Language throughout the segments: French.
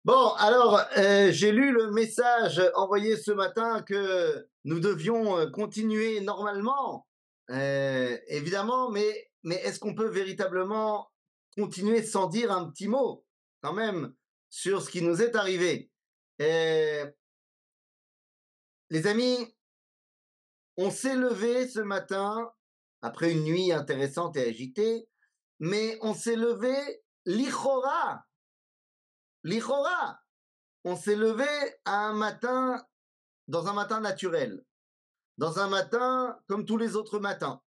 Bon, alors, j'ai lu le message envoyé ce matin que nous devions continuer normalement, évidemment, mais est-ce qu'on peut véritablement continuer sans dire un petit mot, quand même, sur ce qui nous est arrivé? Euh, les amis, on s'est levé ce matin, après une nuit intéressante et agitée, mais on s'est levé lichora, lichora. On s'est levé à un matin dans un matin naturel, dans un matin comme tous les autres matins.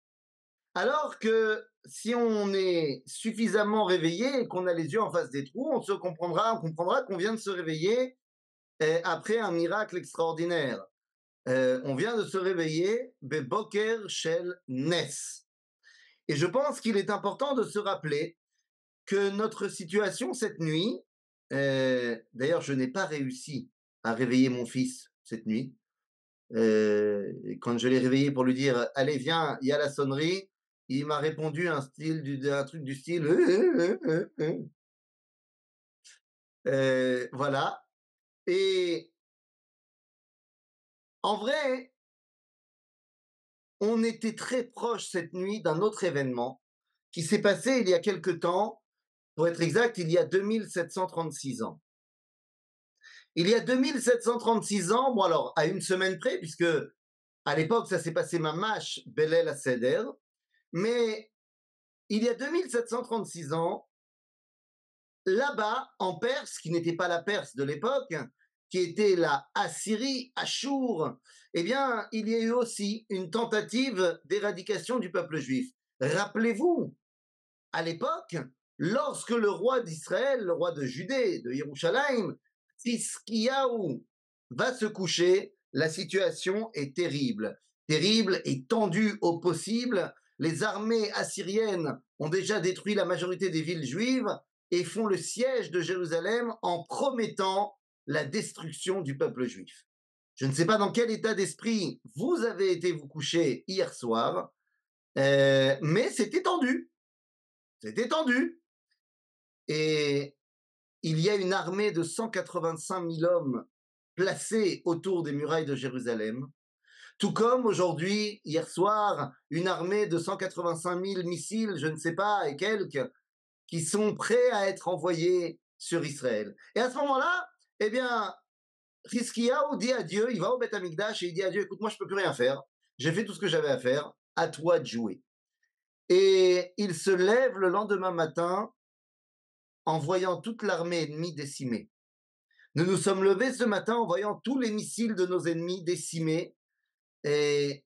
Alors que si on est suffisamment réveillé et qu'on a les yeux en face des trous, on comprendra qu'on vient de se réveiller après un miracle extraordinaire. On vient de se réveiller, Beboker Shel Nes. Et je pense qu'il est important de se rappeler que notre situation cette nuit, d'ailleurs, je n'ai pas réussi à réveiller mon fils cette nuit. Quand je l'ai réveillé pour lui dire allez viens, il y a la sonnerie, il m'a répondu un truc du style voilà. Et en vrai, on était très proche cette nuit d'un autre événement qui s'est passé il y a quelque temps, pour être exact, il y a 2736 ans. Il y a 2736 ans, bon alors à une semaine près, puisque à l'époque ça s'est passé mamash Belel Seder, mais il y a 2736 ans, là-bas, en Perse, qui n'était pas la Perse de l'époque, qui était la Assyrie, Achour, eh bien, il y a eu aussi une tentative d'éradication du peuple juif. Rappelez-vous, à l'époque, lorsque le roi d'Israël, le roi de Judée, de Yerushalayim, Tzidkiyahu, va se coucher, la situation est terrible. Terrible et tendue au possible. Les armées assyriennes ont déjà détruit la majorité des villes juives et font le siège de Jérusalem en promettant la destruction du peuple juif. Je ne sais pas dans quel état d'esprit vous avez été vous coucher hier soir, mais c'était tendu. C'était tendu. Et il y a une armée de 185 000 hommes placés autour des murailles de Jérusalem, tout comme aujourd'hui, hier soir, une armée de 185 000 missiles, je ne sais pas, et quelques, qui sont prêts à être envoyés sur Israël. Et à ce moment-là, eh bien, Hiskiyahu dit à Dieu, il va au Beth Amikdash et il dit à Dieu, écoute, moi je peux plus rien faire, j'ai fait tout ce que j'avais à faire, à toi de jouer. Et il se lève le lendemain matin en voyant toute l'armée ennemie décimée. Nous nous sommes levés ce matin en voyant tous les missiles de nos ennemis décimés et,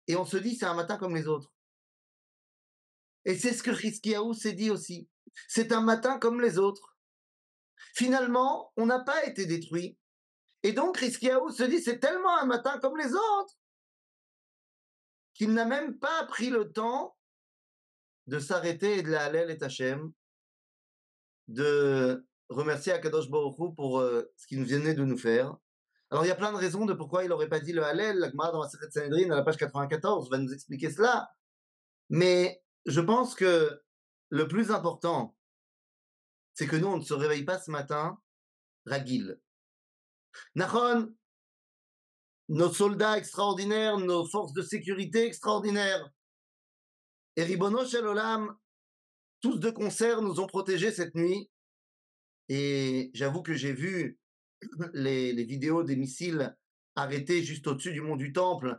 et on se dit c'est un matin comme les autres. Et c'est ce que Hiskiyahu s'est dit aussi. C'est un matin comme les autres. Finalement, on n'a pas été détruit. Et donc Hiskiyahu se dit c'est tellement un matin comme les autres qu'il n'a même pas pris le temps de s'arrêter et de la Hallel et Hachem, de remercier Akadosh Baruch Hu pour ce qu'il venait de nous faire. Alors, il y a plein de raisons de pourquoi il n'aurait pas dit le Hallel. La Gemara dans la Sechet Sanhedrin, à la page 94, va nous expliquer cela. Mais je pense que le plus important, c'est que nous, on ne se réveille pas ce matin ragil. Nachon, nos soldats extraordinaires, nos forces de sécurité extraordinaires, et Ribono Shel Olam, tous de concert, nous ont protégés cette nuit. Et j'avoue que j'ai vu les vidéos des missiles arrêtés juste au-dessus du mont du Temple.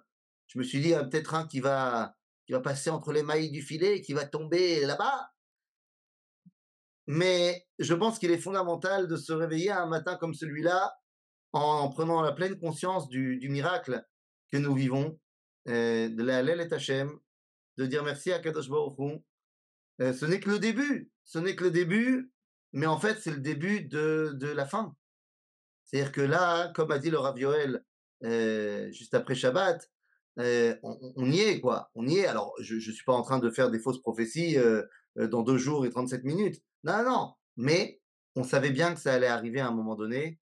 Je me suis dit, ah, peut-être un qui va passer entre les mailles du filet, qui va tomber là-bas. Mais je pense qu'il est fondamental de se réveiller un matin comme celui-là en prenant la pleine conscience du miracle que nous vivons, de la Hallel et Hachem, de dire merci à Kadosh Baruch Hu. Ce n'est que le début, ce n'est que le début, mais en fait c'est le début de la fin. C'est-à-dire que là, comme a dit le Rav Yoel juste après Shabbat, on y est, quoi. On y est. Alors, je ne suis pas en train de faire des fausses prophéties dans 2 jours et 37 minutes. Non, non, non. Mais on savait bien que ça allait arriver à un moment donné.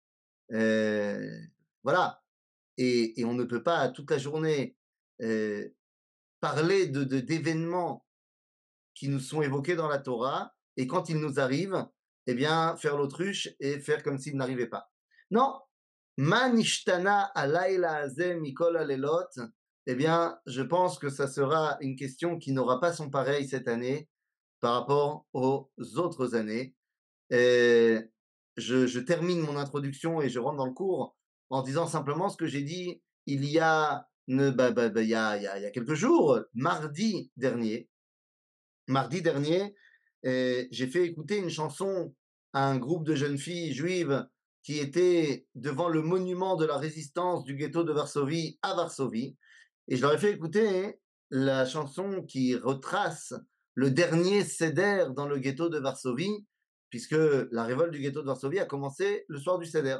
Euh, voilà. Et on ne peut pas toute la journée euh, parler d'événements qui nous sont évoqués dans la Torah. Et quand ils nous arrivent, eh bien, faire l'autruche et faire comme s'il n'arrivait pas. Non, Manishtana alayla haze mikol halelot, eh bien, je pense que ça sera une question qui n'aura pas son pareil cette année par rapport aux autres années. Et je termine mon introduction et je rentre dans le cours en disant simplement ce que j'ai dit il y a, il y a quelques jours, mardi dernier. Mardi dernier, j'ai fait écouter une chanson à un groupe de jeunes filles juives qui étaient devant le monument de la résistance du ghetto de Varsovie à Varsovie. Et je leur ai fait écouter la chanson qui retrace le dernier Seder dans le ghetto de Varsovie, puisque la révolte du ghetto de Varsovie a commencé le soir du Seder.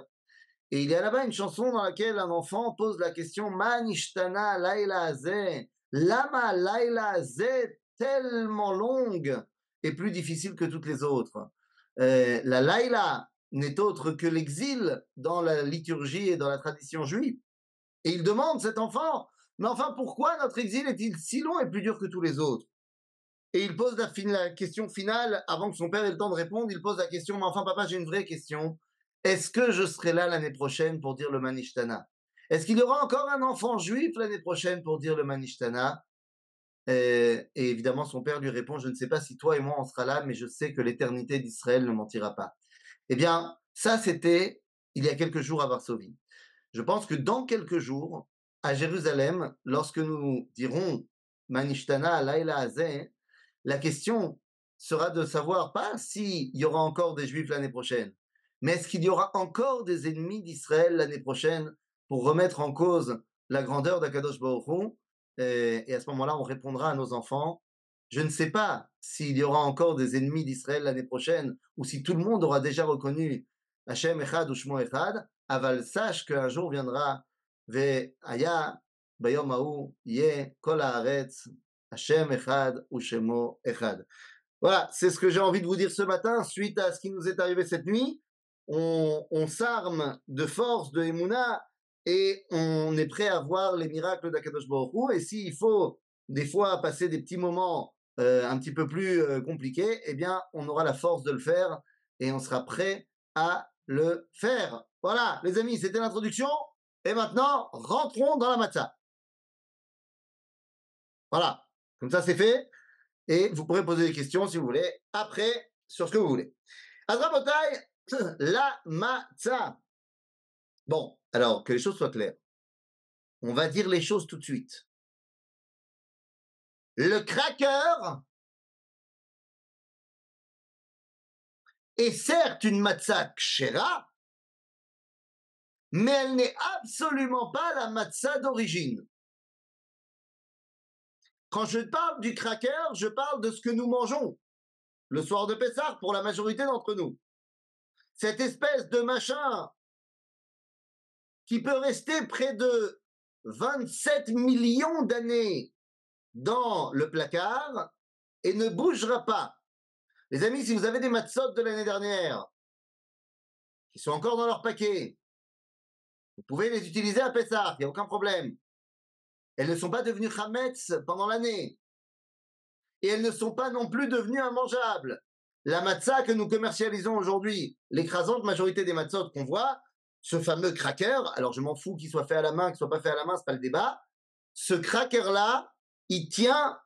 Et il y a là-bas une chanson dans laquelle un enfant pose la question Manishtana Laila Azeh, Lama Laila Azeh, tellement longue et plus difficile que toutes les autres. La Laila n'est autre que l'exil dans la liturgie et dans la tradition juive. Et il demande, cet enfant, mais enfin pourquoi notre exil est-il si long et plus dur que tous les autres? Et il pose la question finale, avant que son père ait le temps de répondre, il pose la question, mais enfin papa, j'ai une vraie question. Est-ce que je serai là l'année prochaine pour dire le Manishtana? Est-ce qu'il y aura encore un enfant juif l'année prochaine pour dire le Manishtana? Et évidemment, son père lui répond, je ne sais pas si toi et moi on sera là, mais je sais que l'éternité d'Israël ne mentira pas. Eh bien, ça c'était il y a quelques jours à Varsovie. Je pense que dans quelques jours, à Jérusalem, lorsque nous dirons Manishtana Laila Hazeh, la question sera de savoir pas s'il y aura encore des Juifs l'année prochaine, mais est-ce qu'il y aura encore des ennemis d'Israël l'année prochaine pour remettre en cause la grandeur d'Akadosh Baruch Hu. Et à ce moment-là, on répondra à nos enfants, je ne sais pas s'il y aura encore des ennemis d'Israël l'année prochaine ou si tout le monde aura déjà reconnu Hashem Echad ou Shmo Echad, aval sache qu'un jour viendra Ve'aya Bayom Ha'u Yeh Kol Haaretz Hashem Echad ou Shemo Echad. Voilà, c'est ce que j'ai envie de vous dire ce matin, suite à ce qui nous est arrivé cette nuit. On s'arme de force, de Emouna, et on est prêt à voir les miracles d'Akadosh Baruch Hu. Et s'il faut des fois passer des petits moments un petit peu plus compliqués, eh bien, on aura la force de le faire et on sera prêt à le faire. Voilà, les amis, c'était l'introduction. Et maintenant, rentrons dans la matzah. Voilà, comme ça c'est fait. Et vous pourrez poser des questions si vous voulez après sur ce que vous voulez. Adrabotai, la matzah. Bon, alors que les choses soient claires. On va dire les choses tout de suite. Le cracker est certes une matzah kshera, mais elle n'est absolument pas la matzah d'origine. Quand je parle du cracker, je parle de ce que nous mangeons le soir de Pessah pour la majorité d'entre nous. Cette espèce de machin qui peut rester près de 27 millions d'années dans le placard et ne bougera pas. Les amis, si vous avez des matzot de l'année dernière qui sont encore dans leur paquet, vous pouvez les utiliser à Pessah, il n'y a aucun problème. Elles ne sont pas devenues chametz pendant l'année. Et elles ne sont pas non plus devenues immangeables. La matzah que nous commercialisons aujourd'hui, l'écrasante majorité des matzot qu'on voit, ce fameux cracker, alors je m'en fous qu'il soit fait à la main, qu'il soit pas fait à la main, c'est pas le débat, ce cracker-là, il tient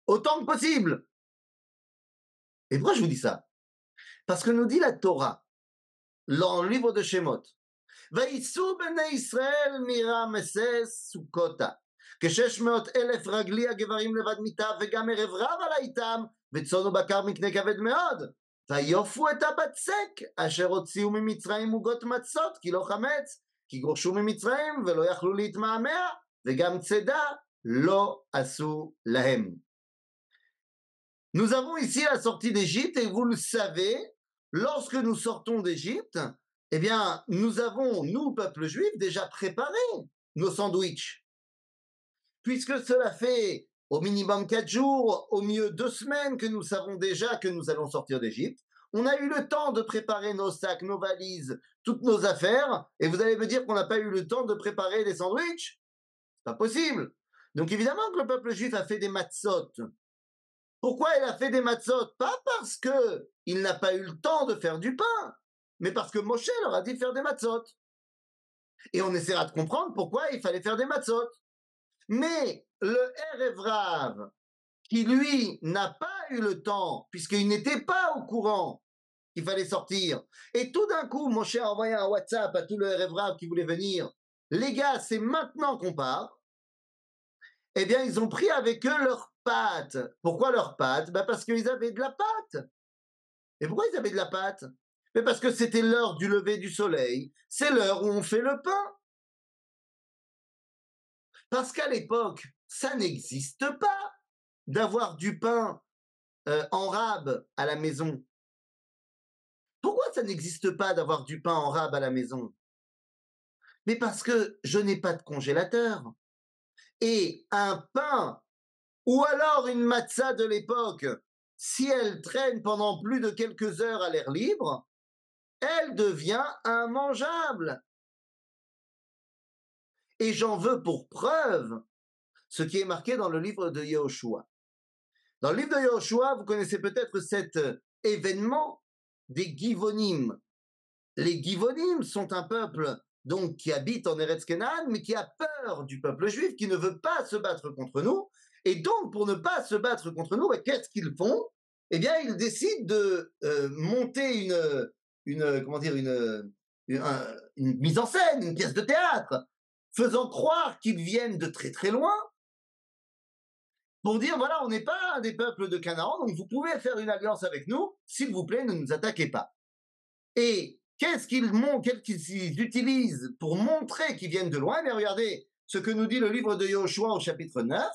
autant que possible. Et pourquoi je vous dis ça? Parce que nous dit la Torah, dans le livre de Shemot, ויצאו בני ישראל מרמסס סוכותה, כ600,000 רגלי הגברים לבד מיטה, וגם ערב רב עלה איתם, וצאן ובקר מקנה כבד מאוד. ויופו את הבצק, אשר הוציאו ממצרים עוגות מצות, כי לא חמץ, כי גורשו ממצרים ולא יכלו להתמהמה, וגם צידה לא עשו להם. Nous avons ici la sortie d'Égypte, et vous le savez, lorsque nous sortons d'Égypte, eh bien, nous avons, nous, peuple juif, déjà préparé nos sandwichs. Puisque cela fait au minimum 4 jours, au mieux 2 semaines que nous savons déjà que nous allons sortir d'Égypte, on a eu le temps de préparer nos sacs, nos valises, toutes nos affaires, et vous allez me dire qu'on n'a pas eu le temps de préparer les sandwichs? C'est pas possible. Donc évidemment que le peuple juif a fait des matzot. Pourquoi il a fait des matzot? Pas parce que il n'a pas eu le temps de faire du pain, mais parce que Moshe leur a dit de faire des matzot. Et on essaiera de comprendre pourquoi il fallait faire des matzot. Mais le Erev Rav, qui lui n'a pas eu le temps, puisqu'il n'était pas au courant qu'il fallait sortir, et tout d'un coup, Moshe a envoyé un WhatsApp à tout le Erev Rav qui voulait venir. Les gars, c'est maintenant qu'on part. Eh bien, ils ont pris avec eux leurs pâtes. Pourquoi leurs pâtes? Parce qu'ils avaient de la pâte. Et pourquoi ils avaient de la pâte? Mais parce que c'était l'heure du lever du soleil. C'est l'heure où on fait le pain. Parce qu'à l'époque, ça n'existe pas d'avoir du pain en rab à la maison. Pourquoi ça n'existe pas d'avoir du pain en rab à la maison? Mais parce que je n'ai pas de congélateur. Et un pain, ou alors une matzah de l'époque, si elle traîne pendant plus de quelques heures à l'air libre, elle devient immangeable. Et j'en veux pour preuve ce qui est marqué dans le livre de Yehoshua. Dans le livre de Yehoshua, vous connaissez peut-être cet événement des Givonim. Les Givonim sont un peuple donc qui habite en Eretz Kenan, mais qui a peur du peuple juif, qui ne veut pas se battre contre nous. Et donc, pour ne pas se battre contre nous, qu'est-ce qu'ils font? Eh bien, ils décident de monter comment dire, une mise en scène, une pièce de théâtre, faisant croire qu'ils viennent de très très loin, pour dire, voilà, on n'est pas des peuples de Canaan, donc vous pouvez faire une alliance avec nous, s'il vous plaît, ne nous attaquez pas. Et qu'est-ce qu'ils utilisent pour montrer qu'ils viennent de loin? Mais regardez ce que nous dit le livre de Yoshua au chapitre 9.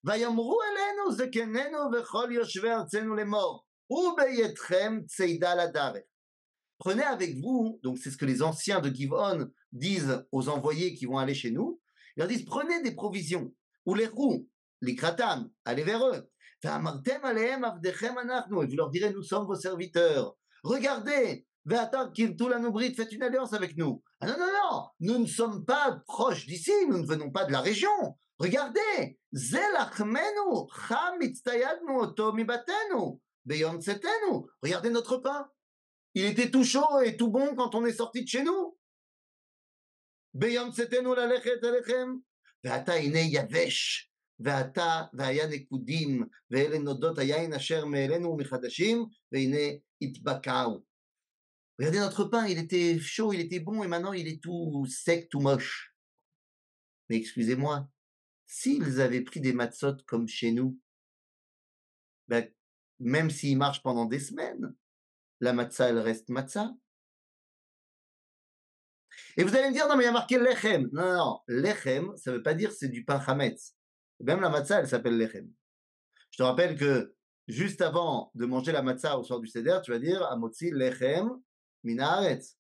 Vayamru elenu zekenenu vechol yoshvei artzenu lemor, ubeyetchem tseida ladarech. Prenez avec vous, donc c'est ce que les anciens de Givon disent aux envoyés qui vont aller chez nous, ils leur disent prenez des provisions, ou les roues, les kratam, allez vers eux. Et vous leur direz nous sommes vos serviteurs. Regardez, faites une alliance avec nous. Ah non, non, non, nous ne sommes pas proches d'ici, nous ne venons pas de la région. Regardez, regardez notre pain. Il était tout chaud et tout bon quand on est sorti de chez nous. ועתה הנה יבש, ועתה והיה נקודים, ואלה נודות היין אשר מאלינו ומחדשים, והנה התבקעו. Regardez notre pain, il était chaud, il était bon, et maintenant il est tout sec, tout moche. Mais excusez-moi, s'ils avaient pris des matzot comme chez nous, même s'ils marchent pendant des semaines, la matzah, elle reste matzah. Et vous allez me dire, non, mais il y a marqué lechem. Non, non, non. Lechem, ça ne veut pas dire c'est du pain chametz. Même la matzah, elle s'appelle lechem. Je te rappelle que juste avant de manger la matzah au soir du seder, tu vas dire amotzi lechem minaretz.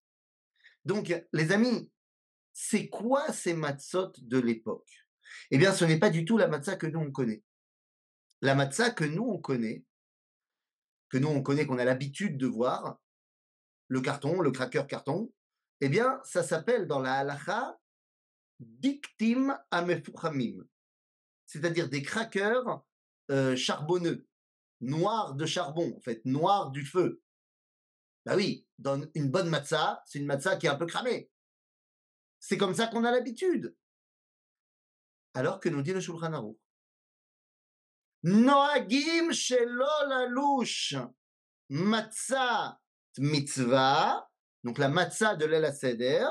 Donc, les amis, c'est quoi ces matzot de l'époque? Eh bien, ce n'est pas du tout la matzah que nous, on connaît. La matzah que nous, on connaît, qu'on a l'habitude de voir, le carton, le cracker carton, eh bien, ça s'appelle dans la halacha diktim amefuchamim, c'est-à-dire des crackers charbonneux, noirs de charbon, en fait, noirs du feu. Bah oui, dans une bonne matzah, c'est une matzah qui est un peu cramée. C'est comme ça qu'on a l'habitude. Alors que nous dit le Shulchan Aruch, Noagim shelo lalouche matzah mitzvah, donc la matzah de l'El HaSeder,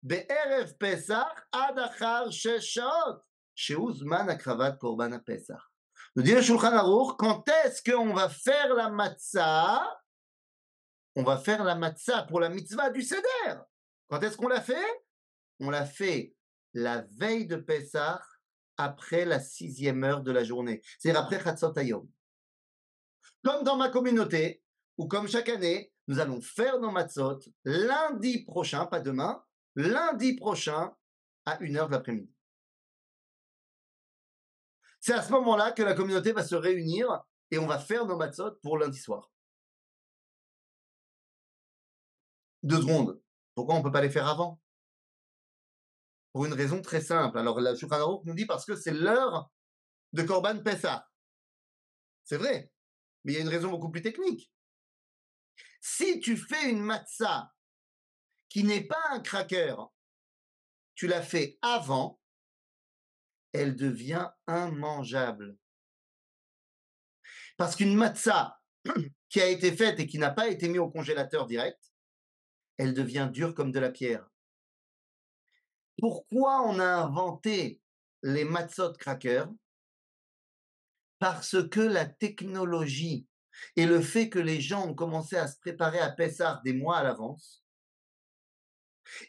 be'erev Pesach ad achar shesh shaot, shehu zman akravat korban haPesach. Nous dit le Shulchan Aruch, quand est-ce qu'on va faire la matzah? On va faire la matzah pour la mitzvah du Seder. Quand est-ce qu'on l'a fait? On l'a fait la veille de Pesach, après la 6e heure de la journée, c'est-à-dire après Chatzot Hayom. Comme dans ma communauté, ou comme chaque année, nous allons faire nos matzot lundi prochain, pas demain, lundi prochain à 1h de l'après-midi. C'est à ce moment-là que la communauté va se réunir et on va faire nos matzot pour lundi soir. 2 secondes. Pourquoi on ne peut pas les faire avant? Pour une raison très simple. Alors, la Shulchan Aruch nous dit parce que c'est l'heure de Korban Pessah. C'est vrai. Mais il y a une raison beaucoup plus technique. Si tu fais une matzah qui n'est pas un cracker, tu la fais avant, elle devient immangeable. Parce qu'une matzah qui a été faite et qui n'a pas été mise au congélateur direct, elle devient dure comme de la pierre. Pourquoi on a inventé les matzot crackers? Parce que la technologie et le fait que les gens ont commencé à se préparer à Pessah des mois à l'avance,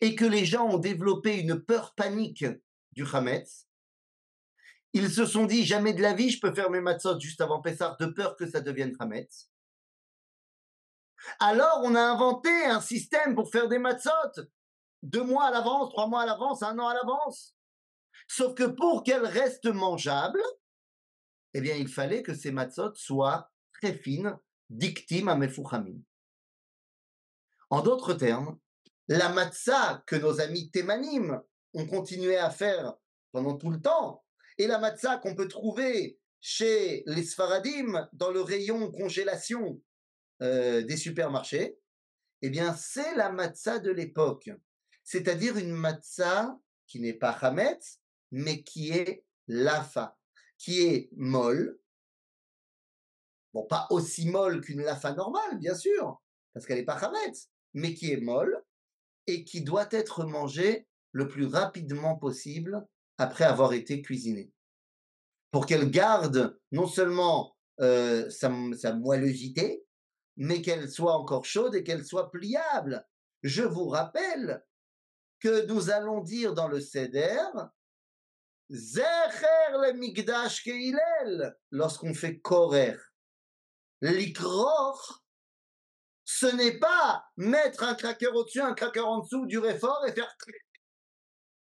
et que les gens ont développé une peur panique du Hametz, ils se sont dit jamais de la vie je peux faire mes matzot juste avant Pessah de peur que ça devienne Hametz. Alors on a inventé un système pour faire des matzot 2 mois à l'avance, 3 mois à l'avance, 1 an à l'avance. Sauf que pour qu'elles restent mangeables, eh bien il fallait que ces matzot soient très fines, diktim amefuchamim. En d'autres termes, la matzah que nos amis thémanim ont continué à faire pendant tout le temps, et la matzah qu'on peut trouver chez les Sfaradim dans le rayon congélation des supermarchés, eh bien c'est la matzah de l'époque. C'est-à-dire une matzah qui n'est pas chametz, mais qui est lafa, qui est molle. Bon, pas aussi molle qu'une lafa normale, bien sûr, parce qu'elle n'est pas chametz, mais qui est molle et qui doit être mangée le plus rapidement possible après avoir été cuisinée. Pour qu'elle garde non seulement sa moellosité, mais qu'elle soit encore chaude et qu'elle soit pliable. Je vous rappelle que nous allons dire dans le Seder, Zecher le Migdash Keilel, lorsqu'on fait Korer. L'Ikror, ce n'est pas mettre un cracker au-dessus, un cracker en dessous, du fort et faire.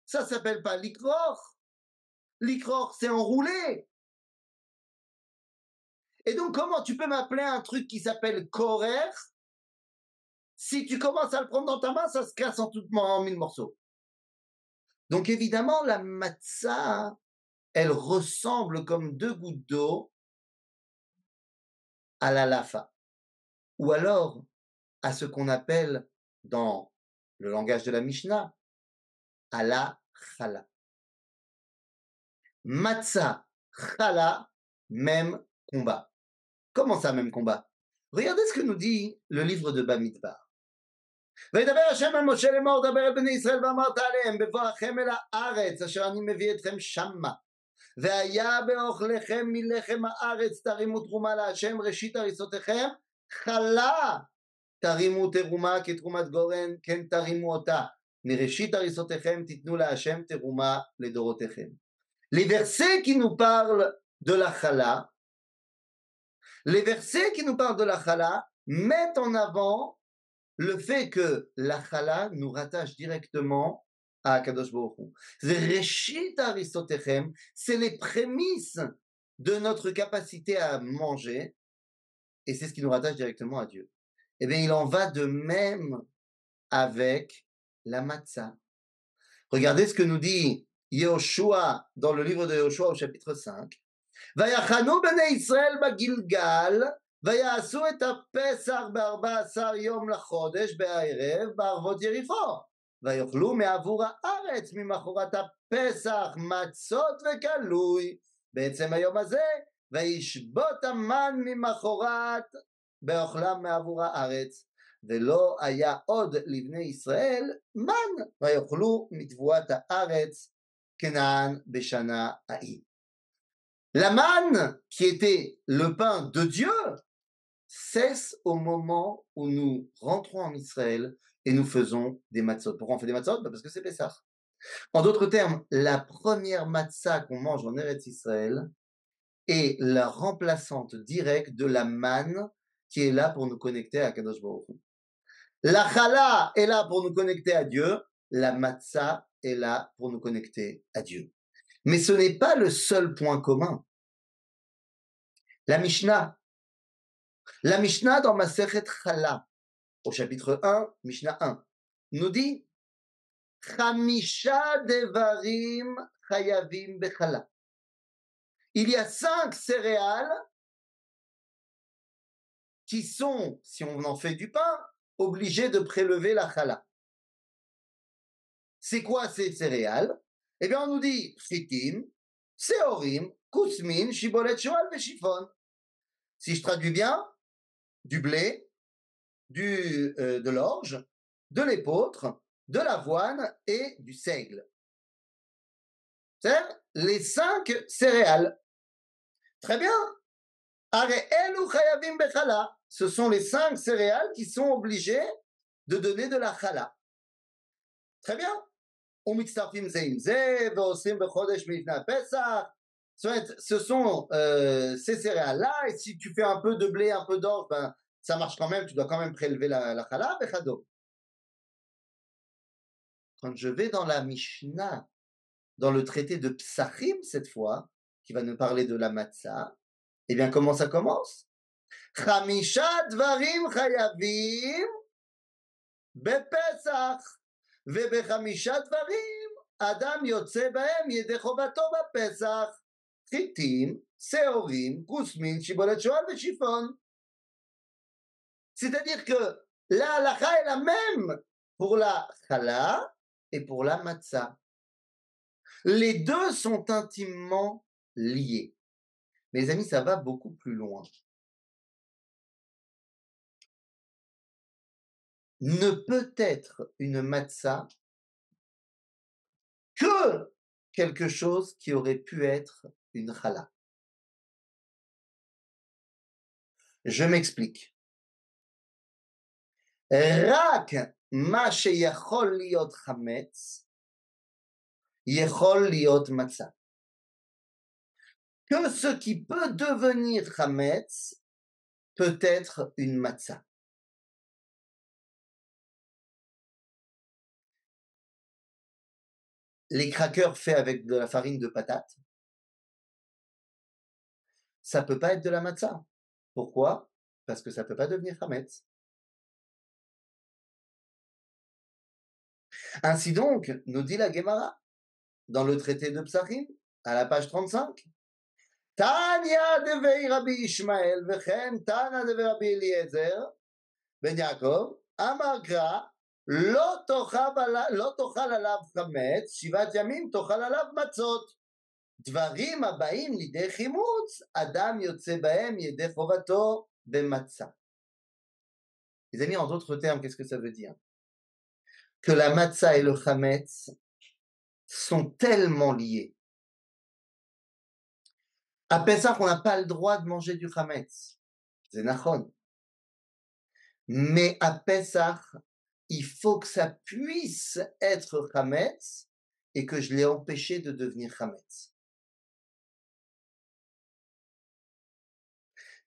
Ça s'appelle pas l'Ikror. L'Ikror, c'est enroulé. Et donc, comment tu peux m'appeler un truc qui s'appelle Korer si tu commences à le prendre dans ta main, ça se casse en 1000 morceaux. Donc évidemment, la matzah, elle ressemble comme 2 gouttes d'eau à la lafa, ou alors à ce qu'on appelle dans le langage de la Mishnah, à la chala. Matzah, chala, même combat. Comment ça, même combat? Regardez ce que nous dit le livre de Bamidbar. וידבר השם אל משה לאמור דבר אל בני ישראל ואמרת עליהם בבואכם אל הארץ אשר אני מביא אתכם שמה והיה באוכלכם מלחם הארץ תרימו תרומה להשם ראשית הריסותיכם חלה תרימו תרומה כתרומת גורן כן תרימו אותה מראשית הריסותיכם תיתנו להשם תרומה לדורותיכם. Les versets qui nous parlent de la chala, les versets qui nous parlent de la chala mettent en avant le fait que la chala nous rattache directement à Akadosh Baruch Hu. Reshit Aristotechem, c'est les prémices de notre capacité à manger, et c'est ce qui nous rattache directement à Dieu. Eh bien, il en va de même avec la matzah. Regardez ce que nous dit Yehoshua dans le livre de Yehoshua au chapitre 5. Vayachanu bnei Israël bagilgal, ויעשו את הפסח ב14 יום לחודש בערב בערבות יריחו ויאכלו מעבור הארץ ממחרת הפסח מצות וקלוי בעצם היום הזה וישבות המן ממחרת באוכלם מעבור הארץ ולא היה עוד לבני ישראל מן ויאכלו מתבואת הארץ כנען בשנה ההיא. La manne, qui était le pain de Dieu, cesse au moment où nous rentrons en Israël et nous faisons des matzot. Pourquoi on fait des matzot? Parce que c'est Pessah. En d'autres termes, la première matzah qu'on mange en Eretz Israël est la remplaçante directe de la manne qui est là pour nous connecter à Kadosh Baruch Hu. La chala est là pour nous connecter à Dieu, la matzah est là pour nous connecter à Dieu. Mais ce n'est pas le seul point commun. La Mishnah dans Masechet Chala, au chapitre 1, Mishnah 1, nous dit Chamisha devarim chayavim bechala. Il y a 5 céréales qui sont, si on en fait du pain, obligés de prélever la chala. C'est quoi ces céréales? Eh bien, on nous dit chitim, seorim, kousmin, shibolet shoal et chiffon. Si je traduis bien, du blé, de l'orge, de l'épeautre, de l'avoine et du seigle. C'est les 5 céréales. Très bien. Ce sont les 5 céréales qui sont obligées de donner de la chala. Très bien. Ce sont ces céréales-là, et si tu fais un peu de blé, un peu d'orge, ben, ça marche quand même, tu dois quand même prélever la chala. Quand je vais dans la Mishnah, dans le traité de Psachim cette fois, qui va nous parler de la matzah, eh bien comment ça commence? Chamisha dvarim chayavim בפסח, ובחמישה דברים אדם יוצא בהם ידי חובתו בפסח, חיטים, שעורים, כוסמין, שיבולת שועל ושיפון. C'est-à-dire que la halakha est la même pour la chala et pour la matzah. Les deux sont intimement liés. Mais les amis, ça va beaucoup plus loin. Ne peut être une matzah que quelque chose qui aurait pu être une chala. Je m'explique. רק מה שיכול להיות חמץ, יכול להיות מצה. Que ce qui peut devenir chametz peut être une matzah. Les crackers faits avec de la farine de patate, ça peut pas être de la matzah. Pourquoi? Parce que ça peut pas devenir chametz. Ainsi donc, nous dit la Gemara, dans le traité de Psachim, à la page 35, Tanya devei Rabbi Ishmael, vechem Tana devei Rabbi Eliezer, ben Yaakov, Amar Kra, לא תאכל עליו חמץ, 7 ימים תאכל עליו מצות. דברים הבאים לידי חימוץ, אדם יוצא בהם ידי חובתו במצה. Les amis, en d'autres termes, qu'est-ce que ça veut dire? Que la matzah et le chametz sont tellement liés. À Pessah, on n'a pas le droit de manger du chametz. C'est nachon. Mais à Pessah, il faut que ça puisse être chametz et que je l'ai empêché de devenir chametz.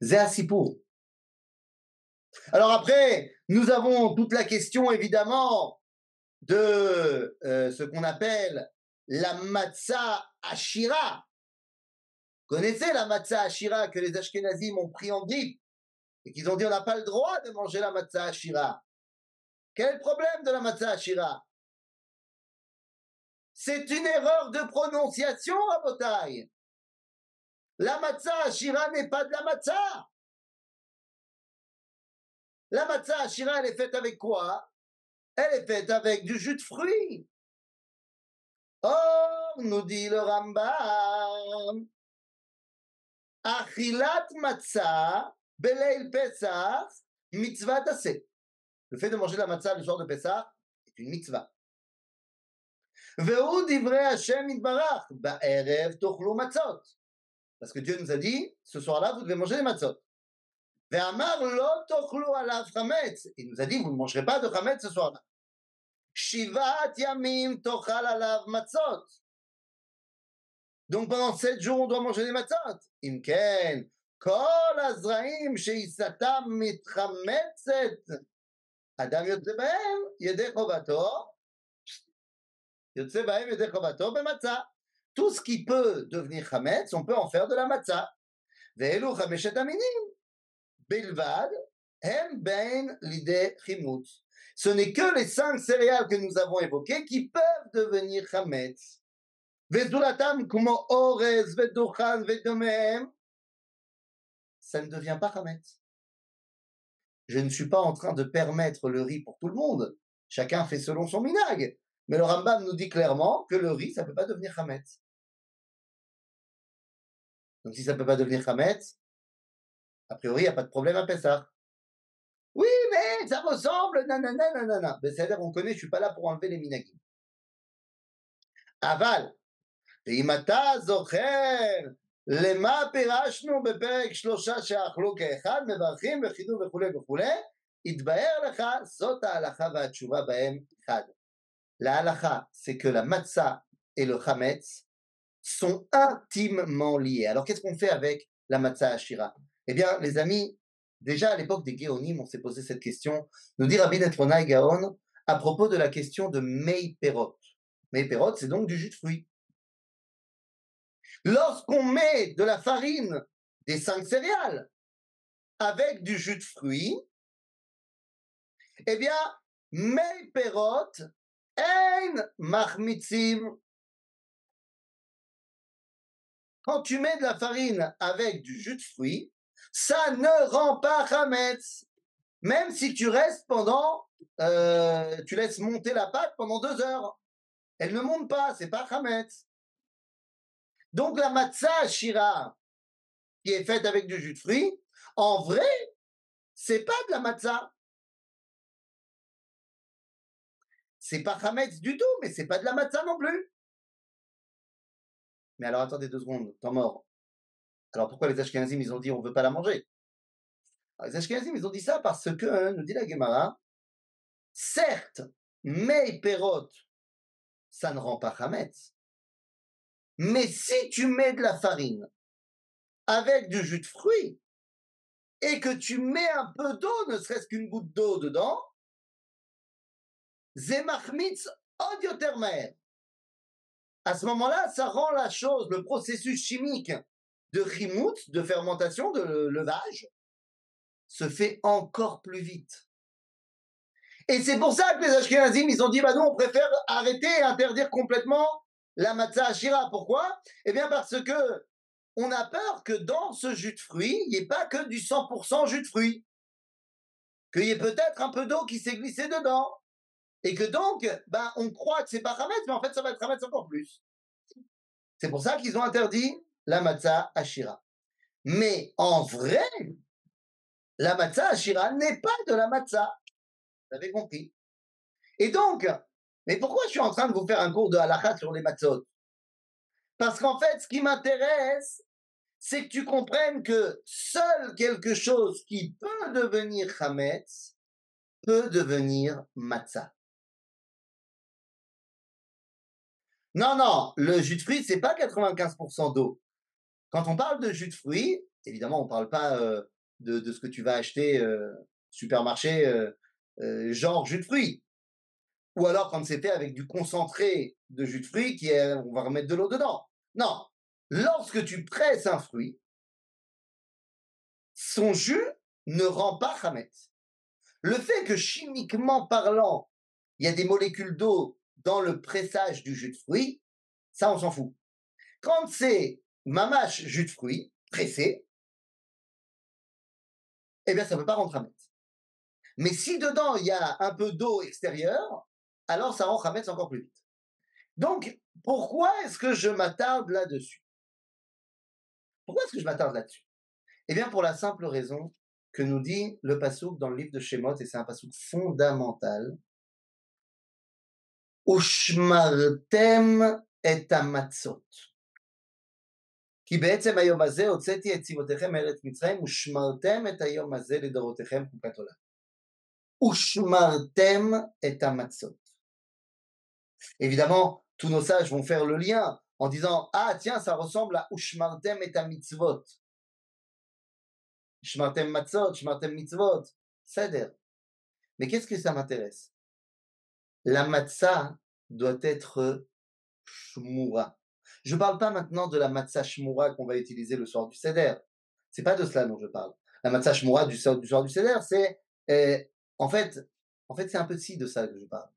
C'est un sipour. Alors après, nous avons toute la question évidemment de ce qu'on appelle la matzah ashira. Connaissez la matzah ashira que les Ashkenazim ont pris en grippe et qu'ils ont dit on n'a pas le droit de manger la matzah ashira. Quel est le problème de la matzah ashira? C'est une erreur de prononciation, Rabotai. La matzah ashira n'est pas de la matzah. La matzah ashira, elle est faite avec quoi? Elle est faite avec du jus de fruits. Or, nous dit le Rambam, Achilat matzah beleil Pesach mitzvah taseh. Le fait de manger la matzah le soir de Pesach est une mitzvah. Ve'u divrei Hashem yitbarach ba'erev tochlu matzot. Parce que Dieu nous a dit, ce soir-là, vous devez manger des matzot. Ve'amar lo tochlu alav chametz. Il nous a dit, vous ne mangerez pas de chametz ce soir-là. Shivat yamim tochal alav matzot. Donc pendant 7 jours, on doit manger des matzot. Imken, kol azraim she'isatam mitchametzet. Adam yotze b'hem yedei chovato. Yotze b'hem yedei chovato b'matzah. Tout ce qui peut devenir chametz, on peut en faire de la matzah. Ve'elu chameshet aminim. Bilvad, hem ben lidei chimutz. Ce n'est que les 5 céréales que nous avons évoquées qui peuvent devenir chametz. Vezulatam como orez, veduchan, vedomehem. Ça ne devient pas chametz. Je ne suis pas en train de permettre le riz pour tout le monde. Chacun fait selon son minag. Mais le Rambam nous dit clairement que le riz, ça ne peut pas devenir chametz. Donc si ça ne peut pas devenir chametz, a priori, il n'y a pas de problème à Pessah. Oui, mais ça ressemble, nanana, nanana. Ben, c'est-à-dire, on connaît, je ne suis pas là pour enlever les minagim. Aval, ואם אתה זוכר למה פירשנו בפרק 3 שאכלו כאחד, מברכים וחידו וכולי וכולי, יתבהר לך, זאת ההלכה והתשובה בהם אחד. La halakha, c'est que la matzah et le chametz sont intimement liés. Alors qu'est-ce qu'on fait avec la matzah ashira? Eh bien, les amis, déjà à l'époque des Géonim, on s'est posé cette question, nous dit Rabbi Netronaï Gaon, à propos de la question de Mei Perot. Mei Perot, c'est donc du jus de fruits. Lorsqu'on met de la farine des 5 céréales avec du jus de fruits, eh bien, Mei Perot, ein machmitzim. Quand tu mets de la farine avec du jus de fruits, ça ne rend pas chametz. Même si tu restes tu laisses monter la pâte pendant 2 heures. Elle ne monte pas, c'est pas chametz. Donc la matzah shira, qui est faite avec du jus de fruits, en vrai, c'est pas de la matzah. C'est pas chametz du tout, mais c'est pas de la matzah non plus. Mais alors attendez 2 secondes, temps mort. Alors pourquoi les Ashkenazim, ils ont dit on veut pas la manger? Alors, les Ashkenazim, ils ont dit ça parce que, nous dit la Gemara, certes, Mei Perot, ça ne rend pas chametz. Mais si tu mets de la farine avec du jus de fruits et que tu mets un peu d'eau, ne serait-ce qu'une goutte d'eau dedans, zemachmitz od yoter maher. À ce moment-là, ça rend la chose, le processus chimique de chimout, de fermentation, de levage, se fait encore plus vite. Et c'est pour ça que les Ashkenazim, ils ont dit, bah nous, on préfère arrêter et interdire complètement la matzah ashira. Pourquoi? Eh bien, parce que on a peur que dans ce jus de fruits, il n'y ait pas que du 100% jus de fruits. Qu'il y ait peut-être un peu d'eau qui s'est glissée dedans. Et que donc, ben, on croit que c'est pas chametz, mais en fait, ça va être chametz encore plus. C'est pour ça qu'ils ont interdit la matzah ashira. Mais en vrai, la matzah ashira n'est pas de la matzah. Vous avez compris? Et donc, mais pourquoi je suis en train de vous faire un cours de halakha sur les matzot? Parce qu'en fait, ce qui m'intéresse, c'est que tu comprennes que seul quelque chose qui peut devenir chametz peut devenir matzah. Non, non, le jus de fruits, c'est pas 95% d'eau. Quand on parle de jus de fruits, évidemment, on ne parle pas de ce que tu vas acheter supermarché, genre jus de fruits. Ou alors quand c'est fait avec du concentré de jus de fruits, on va remettre de l'eau dedans. Non, lorsque tu presses un fruit, son jus ne rend pas chametz. Le fait que chimiquement parlant, il y a des molécules d'eau dans le pressage du jus de fruits, ça on s'en fout. Quand c'est mamache jus de fruits, pressé, eh bien ça ne peut pas rendre chametz. Mais si dedans il y a un peu d'eau extérieure, alors ça rend chametz encore plus vite. Donc, pourquoi est-ce que je m'attarde là-dessus? Pourquoi est-ce que je m'attarde là-dessus? Eh bien, pour la simple raison que nous dit le passouk dans le livre de Shemot, et c'est un passouk fondamental, Ushmartem et hamatzot. כי בעצם היום הזה הוצאתי את צבאותיכם מארץ מצרים, ושמרתם את היום הזה לדורותיכם חוקת עולם. ושמרתם את hamatzot. Évidemment, tous nos sages vont faire le lien en disant ah tiens, ça ressemble à Ushmartem et mitzvot. Shmartem matzot, shmartem mitzvot, seder. Mais qu'est-ce que ça m'intéresse? La matzah doit être shmura. Je ne parle pas maintenant de la matzah shmura qu'on va utiliser le soir du seder. C'est pas de cela dont je parle. La matzah shmura du soir du seder, c'est en fait, c'est un peu de ça que je parle.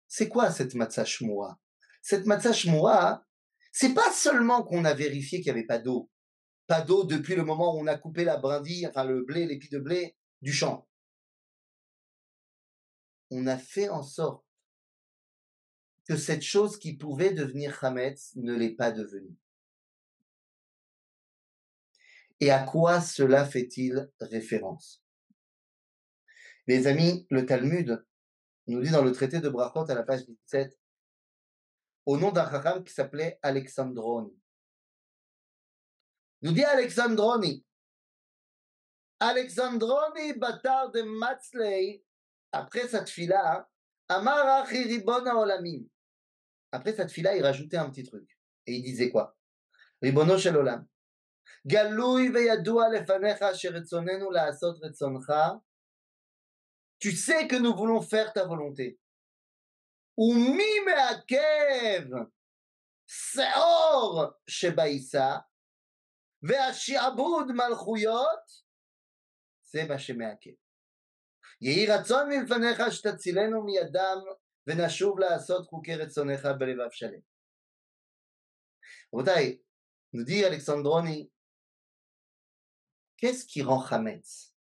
C'est quoi cette matzah shmura? Cette matzah shmura, c'est pas seulement qu'on a vérifié qu'il n'y avait pas d'eau. Pas d'eau depuis le moment où on a coupé la brindille, enfin le blé, l'épi de blé du champ. on a fait en sorte que cette chose qui pouvait devenir Hametz ne l'est pas devenue. Et à quoi cela fait-il référence? Les amis, le Talmud nous dit dans le traité de Brachot à la page 17, au nom d'un Chacham qui s'appelait Alexandroni. Nous dit Alexandroni Batar de Matzlei, après cette fila, Amar Achi Ribon Haolamim. Après cette fila, il rajoutait un petit truc. Et il disait quoi? Ribono shel Olam. Galui veyadua lefanecha sheretzonenu laasot retzoncha. Tu sais que nous voulons faire ta volonté. Umi meakev seor shebaïsa ve'ashiabud malchuyot. C'est ma shemeakev. יהי רצון מלפניך שתצילנו מידם ונשוב לעשות חוקי רצונך בלבב שלם. רבותיי, nous dit Alexandroni, qu'est-ce qui rend Hametz?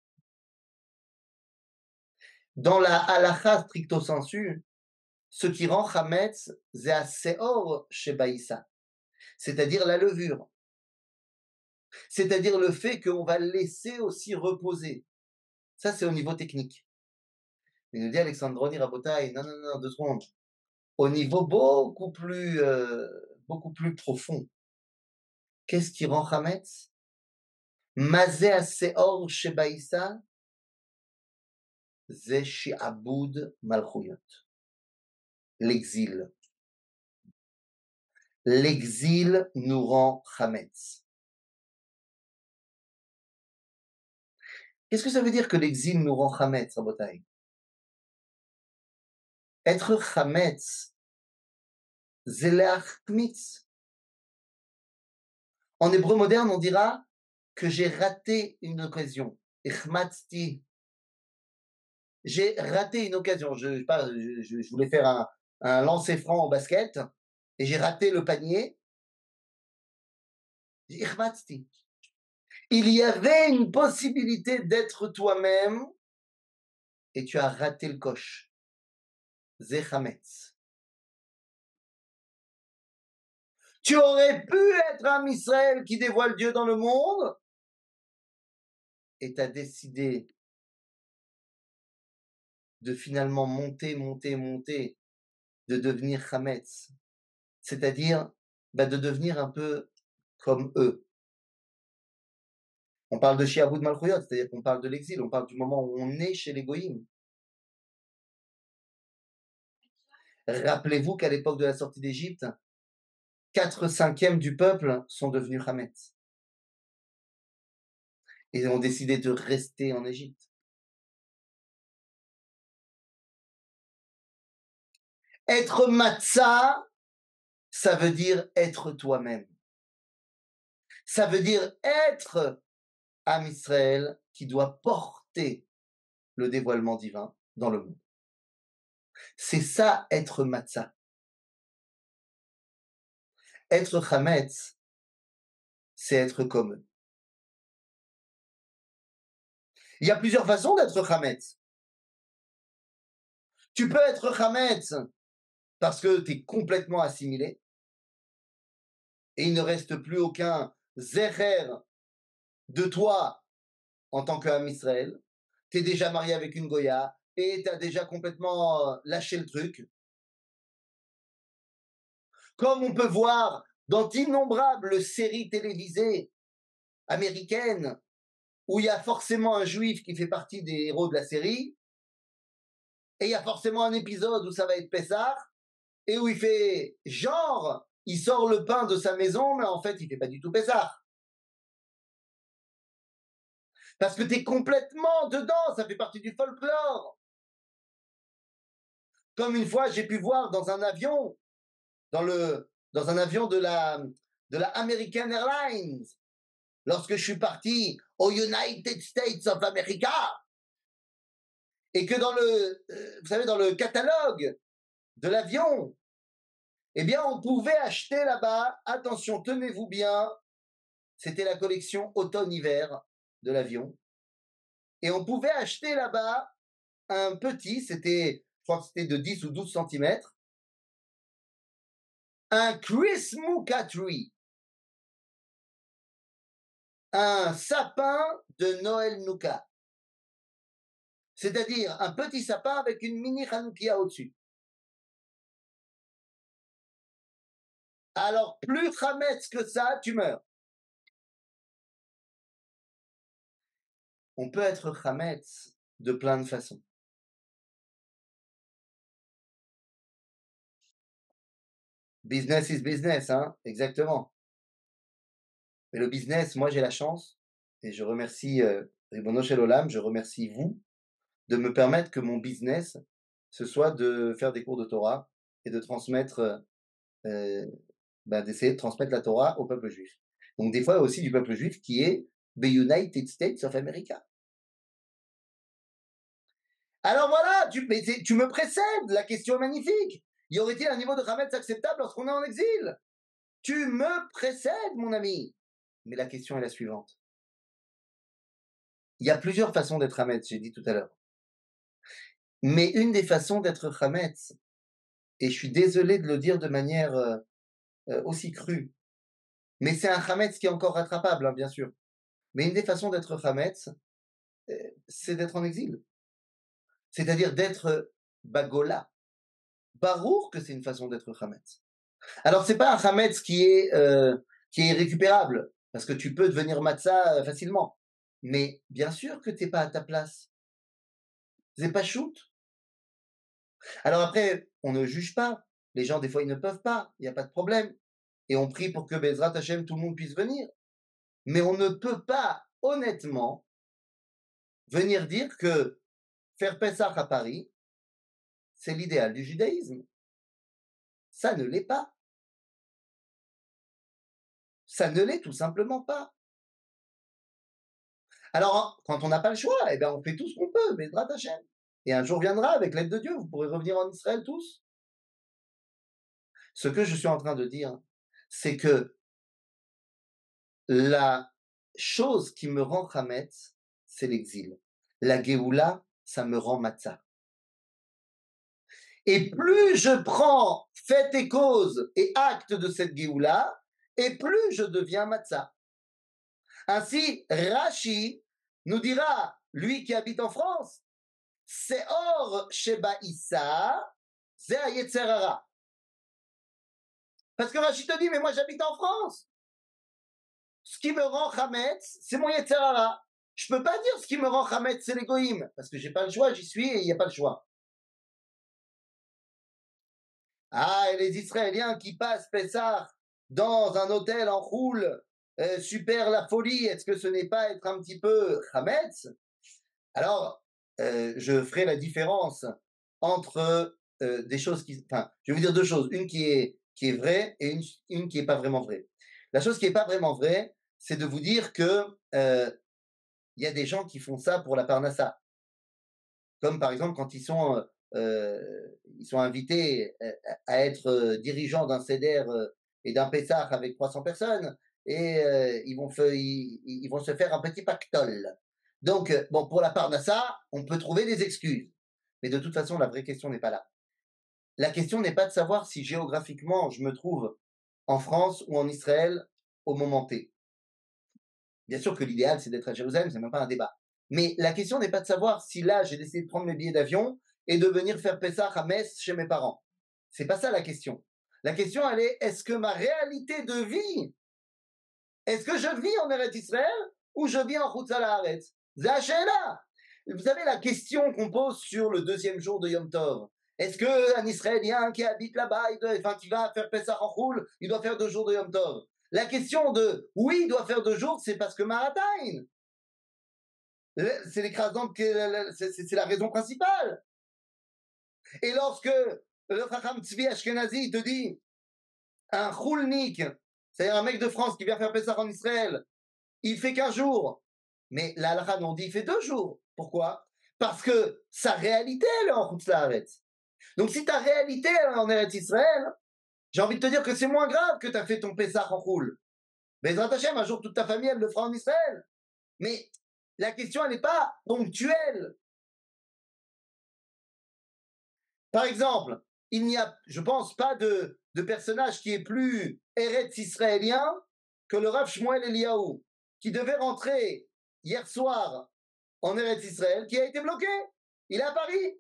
Dans la halacha stricto sensu, ce qui rend Hametz, c'est à Seor Shebaïsa, c'est-à-dire la levure, c'est-à-dire le fait qu'on va laisser aussi reposer. Ça, c'est au niveau technique. Il nous dit Alexandroni Rabotai, non, 2 secondes. Au niveau beaucoup plus profond, qu'est-ce qui rend Hametz? Mazé à Seor Shebaïsa, Ze Shi'abud Malchuyot. L'exil. L'exil nous rend Hametz. Qu'est-ce que ça veut dire que l'exil nous rend Hametz, Rabotai? Être Hametz, c'est l'achmitz. En hébreu moderne, on dira que j'ai raté une occasion. Ichmatzti. J'ai raté une occasion. Je voulais faire un lancer franc au basket et j'ai raté le panier. Ichmatzti. Il y avait une possibilité d'être toi-même et tu as raté le coche. Ze Hametz. Tu aurais pu être un Israël qui dévoile Dieu dans le monde et tu as décidé de finalement monter, de devenir Hametz, c'est-à-dire de devenir un peu comme eux. On parle de Shi'abud Malchuyot, c'est-à-dire qu'on parle de l'exil, on parle du moment où on est chez les Goïm. Rappelez-vous qu'à l'époque de la sortie d'Égypte, 4/5 du peuple sont devenus Hametz. Ils ont décidé de rester en Égypte. Être matzah, ça veut dire être toi-même. Ça veut dire être Am Israël qui doit porter le dévoilement divin dans le monde. C'est ça, être matzah. Être Hametz, c'est être comme eux. Il y a plusieurs façons d'être Hametz. Tu peux être Hametz parce que tu es complètement assimilé et il ne reste plus aucun zecher de toi en tant qu'Am Israël. Tu es déjà marié avec une Goya et tu as déjà complètement lâché le truc. Comme on peut voir dans d'innombrables séries télévisées américaines où il y a forcément un juif qui fait partie des héros de la série, et il y a forcément un épisode où ça va être Pessah, et où il fait genre, il sort le pain de sa maison, mais en fait, il fait pas du tout Pessah. Parce que tu es complètement dedans, ça fait partie du folklore. Comme une fois, j'ai pu voir dans un avion, dans un avion de la American Airlines, lorsque je suis parti aux United States of America, et que vous savez, dans le catalogue de l'avion, eh bien, on pouvait acheter là-bas, attention, tenez-vous bien, c'était la collection automne-hiver de l'avion, et on pouvait acheter là-bas un petit, c'était, je crois que c'était de 10 ou 12 centimètres, un Chrismukkah tree, un sapin de Noël Nouka. C'est-à-dire un petit sapin avec une mini Hanoukia au-dessus. Alors, plus Hametz que ça, tu meurs. On peut être Hametz de plein de façons. Business is business, hein, exactement. Mais le business, moi j'ai la chance, et je remercie Ribono Shel Olam, je remercie vous, de me permettre que mon business, ce soit de faire des cours de Torah et de transmettre, d'essayer de transmettre la Torah au peuple juif. Donc des fois aussi du peuple juif qui est the United States of America. Alors voilà, tu me précèdes, la question est magnifique. Y aurait-il un niveau de Hametz acceptable lorsqu'on est en exil? Tu me précèdes, mon ami. Mais la question est la suivante. Il y a plusieurs façons d'être Hametz, j'ai dit tout à l'heure. Mais une des façons d'être Hametz, et je suis désolé de le dire de manière aussi crue, mais c'est un Hametz qui est encore rattrapable, hein, bien sûr. Mais une des façons d'être Hametz, c'est d'être en exil. C'est-à-dire d'être Bagola. Barour que c'est une façon d'être Hametz. Alors, c'est pas un Hametz qui est récupérable, parce que tu peux devenir Matzah facilement. Mais bien sûr que t'es pas à ta place. C'est pas shoot. Alors après, on ne juge pas. Les gens, des fois, ils ne peuvent pas. Il n'y a pas de problème. Et on prie pour que Bezrat Hashem, tout le monde puisse venir. Mais on ne peut pas, honnêtement, venir dire que faire Pessah à Paris, c'est l'idéal du judaïsme. Ça ne l'est pas. Ça ne l'est tout simplement pas. Alors, quand on n'a pas le choix, eh bien, on fait tout ce qu'on peut, Bezrat Hashem. Et un jour viendra, avec l'aide de Dieu, vous pourrez revenir en Israël tous. Ce que je suis en train de dire, c'est que la chose qui me rend Hametz, c'est l'exil. La Géoula, ça me rend Matzah. Et plus je prends fait et cause et acte de cette Géoula, et plus je deviens Matzah. Ainsi, Rashi nous dira, lui qui habite en France, Seor Sheba Issa, Zeh Yetzerara. Parce que Rashi te dit, mais moi j'habite en France. Ce qui me rend Hametz, c'est mon Yetzerara. Je ne peux pas dire ce qui me rend Hametz, c'est l'égoïme, parce que j'ai pas le choix, j'y suis et il n'y a pas le choix. Ah, et les Israéliens qui passent Pessah dans un hôtel en roule, super la folie, est-ce que ce n'est pas être un petit peu Hametz? Alors, je ferai la différence entre des choses qui... Enfin, je vais vous dire deux choses, une qui est vraie et une qui n'est pas vraiment vraie. La chose qui n'est pas vraiment vraie, c'est de vous dire que y a des gens qui font ça pour la parnassa. Comme par exemple quand ils sont invités à être dirigeants d'un CEDER et d'un Pessah avec 300 personnes, et ils vont se faire un petit pactole. Donc, bon, pour la parnassa, on peut trouver des excuses. Mais de toute façon, la vraie question n'est pas là. La question n'est pas de savoir si géographiquement je me trouve en France ou en Israël au moment T. Bien sûr que l'idéal, c'est d'être à Jérusalem, c'est même pas un débat. Mais la question n'est pas de savoir si là, j'ai décidé de prendre mes billets d'avion et de venir faire Pessah à Metz chez mes parents. C'est pas ça la question. La question, elle est, est-ce que ma réalité de vie, est-ce que je vis en Eretz Israël ou je vis en Chutz La'aretz? Zahashela. Vous savez la question qu'on pose sur le deuxième jour de Yom Tov. Est-ce qu'un Israélien qui habite là-bas, qui va faire Pessah en Choul, il doit faire 2 jours de Yom Tov? La question de oui, il doit faire 2 jours, c'est parce que Maratain. C'est l'écrasante, c'est la raison principale. Et lorsque le Chacham Tzvi Ashkenazi te dit un choulnik, c'est-à-dire un mec de France qui vient faire Pessah en Israël, il fait qu'1 jour. Mais la halakha nous dit il fait 2 jours. Pourquoi? Parce que sa réalité, elle est en Chutz La'aretz. Donc si ta réalité, elle est en Eretz Israël, j'ai envie de te dire que c'est moins grave que tu as fait ton Pessah en Choul. Bezrat Hashem, un jour toute ta famille, elle le fera en Israël. Mais la question, elle n'est pas ponctuelle. Par exemple, il n'y a, je pense, pas de personnage qui est plus Eretz israélien que le Rav Shmuel Eliyahu, qui devait rentrer hier soir en Eretz Israël, qui a été bloqué. Il est à Paris.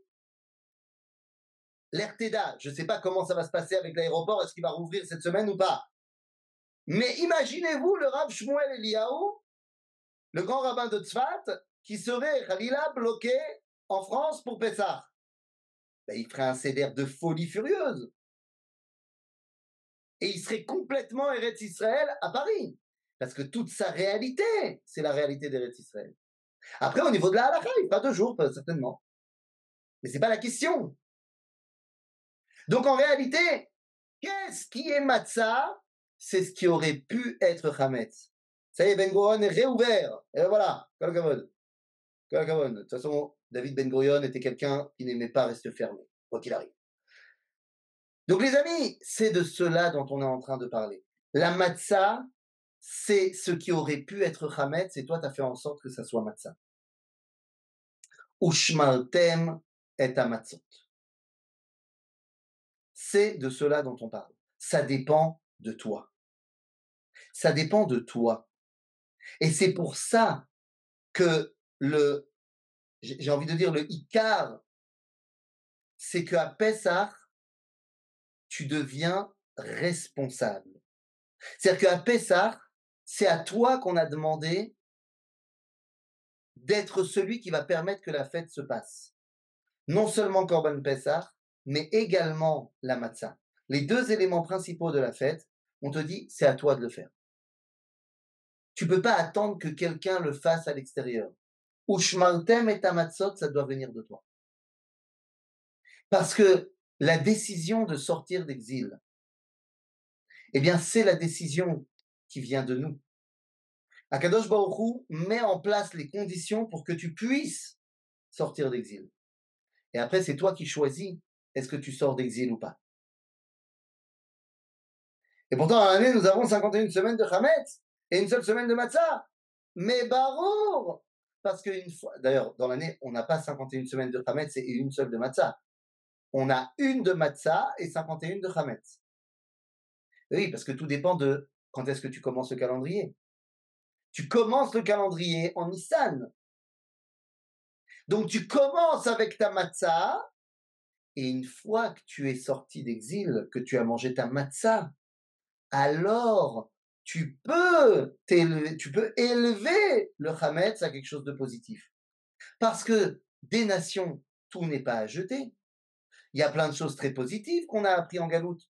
L'RTDA, je ne sais pas comment ça va se passer avec l'aéroport, est-ce qu'il va rouvrir cette semaine ou pas. Mais imaginez-vous le Rav Shmuel Eliyahu, le grand rabbin de Tzfat, qui serait, Khalila, bloqué en France pour Pessah. Ben, il ferait un céder de folie furieuse. Et il serait complètement Eretz Israël à Paris. Parce que toute sa réalité, c'est la réalité d'Eretz Israël. Après, au niveau de la halakha, il pas 2 jours, certainement. Mais c'est pas la question. Donc en réalité, qu'est-ce qui est matzah? C'est ce qui aurait pu être chametz. Ça y est, Ben Gurion est réouvert. Et ben voilà, kol kavod. Kol kavod. De toute façon, David Ben Gurion était quelqu'un qui n'aimait pas rester fermé, quoi qu'il arrive. Donc les amis, c'est de cela dont on est en train de parler. La matzah, c'est ce qui aurait pu être chametz, et toi, tu as fait en sorte que ça soit matzah. Ushmaltem et amatzot. C'est de cela dont on parle. Ça dépend de toi. Ça dépend de toi. Et c'est pour ça que j'ai envie de dire le Icar, c'est qu'à Pessah, tu deviens responsable. C'est-à-dire qu'à Pessah, c'est à toi qu'on a demandé d'être celui qui va permettre que la fête se passe. Non seulement Korban Pessah, mais également la matzah. Les 2 éléments principaux de la fête, on te dit, c'est à toi de le faire. Tu ne peux pas attendre que quelqu'un le fasse à l'extérieur. Ushmaltem et tamatzot, ça doit venir de toi. Parce que la décision de sortir d'exil, eh bien, c'est la décision qui vient de nous. Akadosh Baruch Hu met en place les conditions pour que tu puisses sortir d'exil. Et après, c'est toi qui choisis est-ce que tu sors d'exil ou pas. Et pourtant, à l'année, nous avons 51 semaines de Hametz et une seule semaine de Matzah. Mais barour. Parce qu'une fois, d'ailleurs, dans l'année, on n'a pas 51 semaines de Hametz et une seule de Matzah. On a une de Matzah et 51 de Hametz. Oui, parce que tout dépend de quand est-ce que tu commences le calendrier. Tu commences le calendrier en Nissan. Donc tu commences avec ta matzah, et une fois que tu es sorti d'exil, que tu as mangé ta matzah, alors tu peux élever le Hametz à quelque chose de positif. Parce que des nations, tout n'est pas à jeter. Il y a plein de choses très positives qu'on a appris en galoute.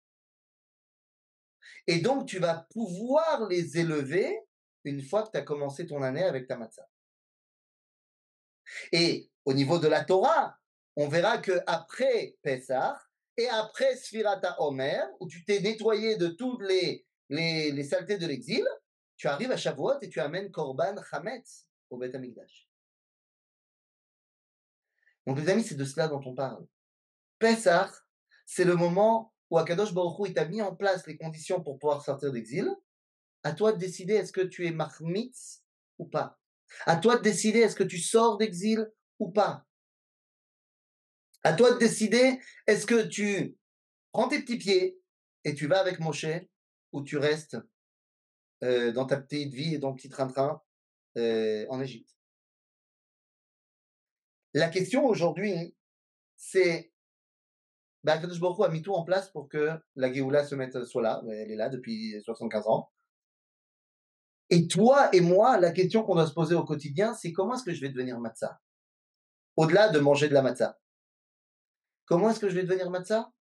Et donc, tu vas pouvoir les élever une fois que tu as commencé ton année avec ta matzah. Et au niveau de la Torah, on verra qu'après Pessah et après Sfirata Omer, où tu t'es nettoyé de toutes les saletés de l'exil, tu arrives à Shavuot et tu amènes Korban Chametz au Beth Amikdash. Donc les amis, c'est de cela dont on parle. Pessah, c'est le moment où Akadosh Baruch Hu t'a mis en place les conditions pour pouvoir sortir d'exil. À toi de décider est-ce que tu es Mahmitz ou pas. À toi de décider est-ce que tu sors d'exil ou pas. À toi de décider est-ce que tu prends tes petits pieds et tu vas avec Moshe ou tu restes dans ta petite vie et ton petit train-train en Égypte. La question aujourd'hui, c'est Akadosh Baruch Hu a mis tout en place pour que la Géoula soit là. Elle est là depuis 75 ans. Et toi et moi, la question qu'on doit se poser au quotidien, c'est comment est-ce que je vais devenir matzah? Au-delà de manger de la matzah. Comment est-ce que je vais devenir matzah?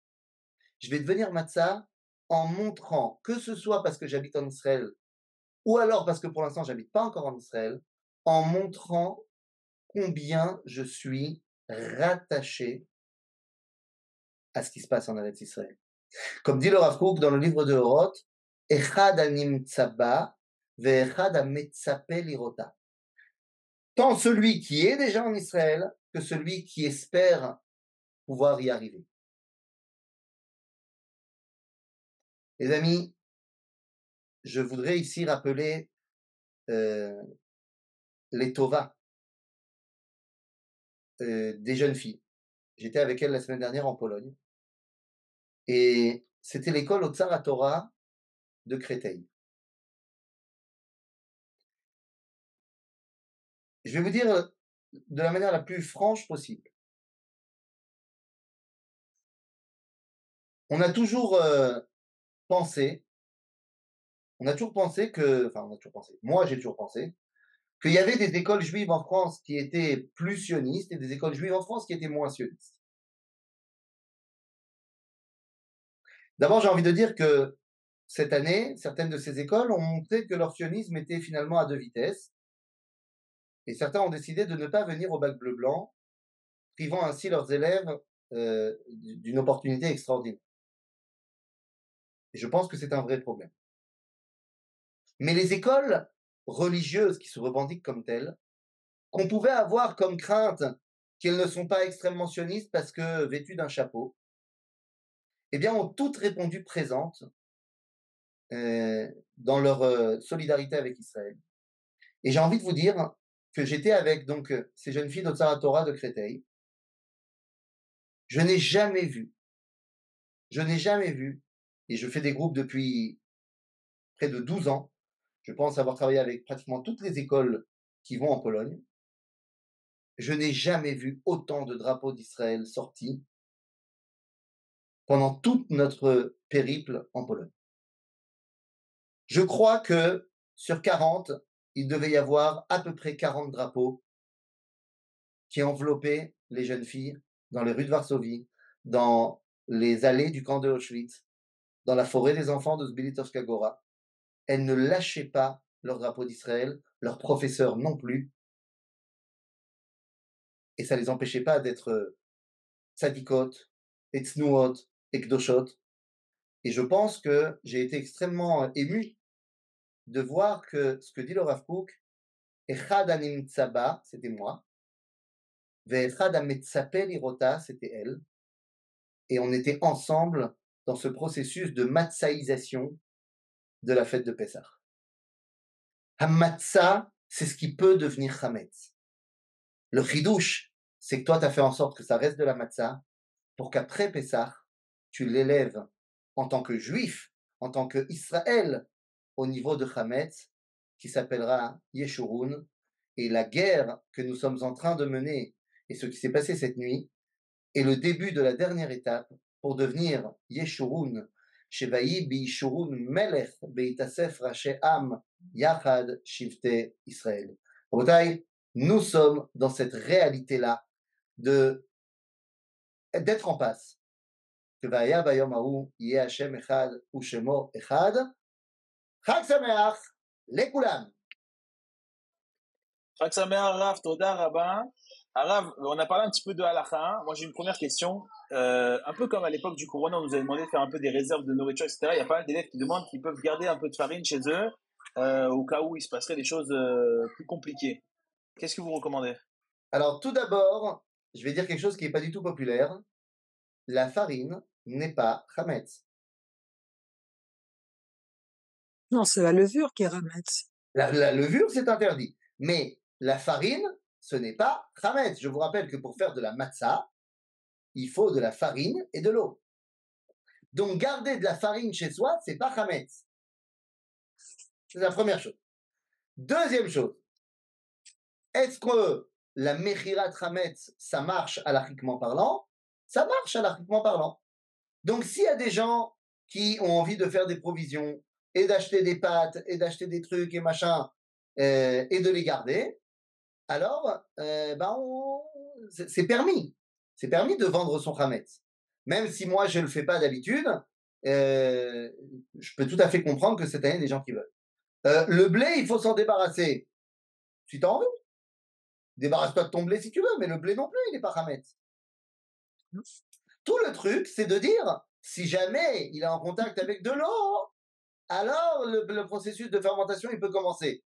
Je vais devenir matzah en montrant, que ce soit parce que j'habite en Israël, ou alors parce que pour l'instant, j'habite pas encore en Israël, en montrant combien je suis rattaché à ce qui se passe en Eretz Israël. Comme dit le Rav Kook dans le livre de Horoth, Echad ha-nimtza ba ve'echad ha-metzape lirota. Tant celui qui est déjà en Israël que celui qui espère pouvoir y arriver. Les amis, je voudrais ici rappeler les Tovas des jeunes filles. J'étais avec elle la semaine dernière en Pologne et c'était l'école au Tsar Torah de Créteil. Je vais vous dire de la manière la plus franche possible. On a toujours pensé, on a toujours pensé, moi j'ai toujours pensé, qu'il y avait des écoles juives en France qui étaient plus sionistes et des écoles juives en France qui étaient moins sionistes. D'abord, j'ai envie de dire que cette année, certaines de ces écoles ont montré que leur sionisme était finalement à deux vitesses, et certains ont décidé de ne pas venir au bac bleu-blanc, privant ainsi leurs élèves d'une opportunité extraordinaire. Et je pense que c'est un vrai problème. Mais les écoles religieuses qui se revendiquent comme telles, qu'on pouvait avoir comme crainte qu'elles ne sont pas extrêmement sionistes parce que vêtues d'un chapeau, eh bien, ont toutes répondu présentes dans leur solidarité avec Israël. Et j'ai envie de vous dire que j'étais avec donc ces jeunes filles d'Otsara Torah de Créteil. Je n'ai jamais vu, je n'ai jamais vu, et je fais des groupes depuis près de 12 ans. Je pense avoir travaillé avec pratiquement toutes les écoles qui vont en Pologne. Je n'ai jamais vu autant de drapeaux d'Israël sortis pendant tout notre périple en Pologne. Je crois que sur 40, il devait y avoir à peu près 40 drapeaux qui enveloppaient les jeunes filles dans les rues de Varsovie, dans les allées du camp de Auschwitz, dans la forêt des enfants de Zbylitowska Gora. Elles ne lâchaient pas leur drapeau d'Israël, leurs professeurs non plus, et ça ne les empêchait pas d'être tzadikot, et tznuot, et kdoshot. Et je pense que j'ai été extrêmement ému de voir que ce que dit le Rav Kook, Echad anim tzaba, c'était moi, Ve'echad ametzape lirota, c'était elle, et on était ensemble dans ce processus de matzahïsation de la fête de Pessah. Hamatzah, c'est ce qui peut devenir chametz. Le chidouche, c'est que toi, tu as fait en sorte que ça reste de la matzah pour qu'après Pessah, tu l'élèves en tant que juif, en tant que Israël, au niveau de chametz, qui s'appellera Yeshurun. Et la guerre que nous sommes en train de mener et ce qui s'est passé cette nuit est le début de la dernière étape pour devenir Yeshurun, Shevaï Bishurun Melech Beitasef Raché Am Yachad Shivte Israël. Rabotai, nous sommes dans cette réalité-là d'être en passe. Que Vaya Bayom Ahou Yeh Hashem Echad Ushemo Echad. Chag Sameach Lekulam. Chag Sameach Rav, Toda Rabba. Rav, on a parlé un petit peu de halakha. Moi, j'ai une première question. Un peu comme à l'époque du Corona, on nous avait demandé de faire un peu des réserves de nourriture, etc. Il y a pas mal d'élèves qui demandent qu'ils peuvent garder un peu de farine chez eux au cas où il se passerait des choses plus compliquées. Qu'est-ce que vous recommandez? Alors, tout d'abord, je vais dire quelque chose qui n'est pas du tout populaire. La farine n'est pas chametz. Non, c'est la levure qui est rametz. La levure, c'est interdit. Mais la farine, ce n'est pas chametz. Je vous rappelle que pour faire de la matzah, il faut de la farine et de l'eau. Donc, garder de la farine chez soi, c'est pas chametz. C'est la première chose. Deuxième chose, est-ce que la mechirat chametz, ça marche halachiquement parlant? Ça marche halachiquement parlant. Donc, s'il y a des gens qui ont envie de faire des provisions et d'acheter des pâtes et d'acheter des trucs et machin et de les garder, alors c'est permis. C'est permis de vendre son chametz. Même si moi je ne le fais pas d'habitude, je peux tout à fait comprendre que cette année, il y a des gens qui veulent. Le blé, il faut s'en débarrasser. Si tu as envie, débarrasse-toi de ton blé si tu veux, mais le blé non plus, il n'est pas chametz. Tout le truc, c'est de dire, si jamais il est en contact avec de l'eau, alors le processus de fermentation, il peut commencer.